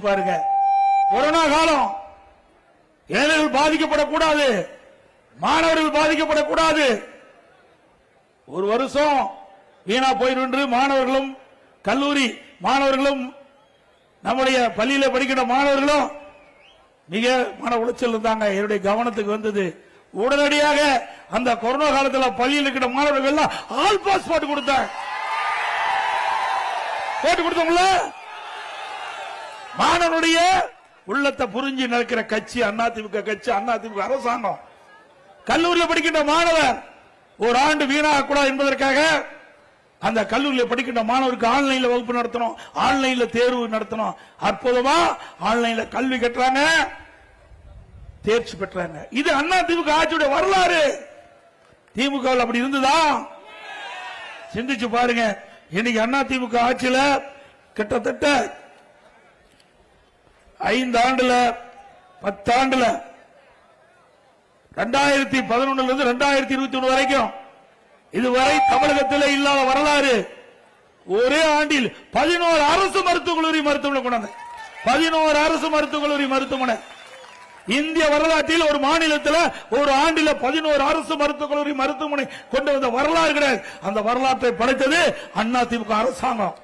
பாருங்க, கொரோனா காலம் ஏழைகள் பாதிக்கப்படக்கூடாது, மாணவர்கள் பாதிக்கப்படக்கூடாது. ஒரு வருஷம் வீணா போயிருந்து மாணவர்களும் கல்லூரி மாணவர்களும் நம்முடைய பள்ளியில படிக்கிற மாணவர்களும் மிக மன உளைச்சல் இருந்தாங்க. என்னுடைய கவனத்துக்கு வந்தது. உடனடியாக அந்த கொரோனா காலத்தில் பள்ளியில் இருக்கிற மாணவர்கள் ஆல் பாஸ் போட்டு கொடுத்தாங்க. போட்டு கொடுத்தோம்ல, மாணவனுடைய உள்ளத்தை புரிஞ்சு நடக்கிற கட்சி அதிமுக கட்சி, அதிமுக அரசாங்கம். கல்லூரியில் படிக்கின்ற மாணவர் ஒரு ஆண்டு வீணாக கூடாது என்பதற்காக அந்த கல்லூரியில் படிக்கின்ற மாணவருக்கு ஆன்லைன்ல வகுப்பு நடத்தணும், ஆன்லைன்ல தேர்வு நடத்தணும். அற்புதமா ஆன்லைன்ல கல்வி கட்டுறாங்க, தேர்ச்சி பெற்றாங்க. இது அதிமுக ஆட்சியுடைய வரலாறு. திமுக அப்படி இருந்ததா? சிந்திச்சு பாருங்க. இன்னைக்கு அதிமுக ஆட்சியில கிட்டத்தட்ட 5 ஆண்டுல 10 ஆண்டுல 2011 இருந்து 2021 வரைக்கும் இதுவரை தமிழகத்தில் இல்லாத வரலாறு. ஒரே ஆண்டில் 11 அரசு மருத்துவக் கல்லூரி மருத்துவமனை கொண்டாந்து 11 அரசு மருத்துவக் கல்லூரி மருத்துவமனை. இந்திய வரலாற்றில் ஒரு மாநிலத்தில் ஒரு ஆண்டில் 11 அரசு மருத்துவக் கல்லூரி மருத்துவமனை கொண்டு வந்த வரலாறு கிடையாது. அந்த வரலாற்றை படைத்தது அதிமுக அரசாங்கம்.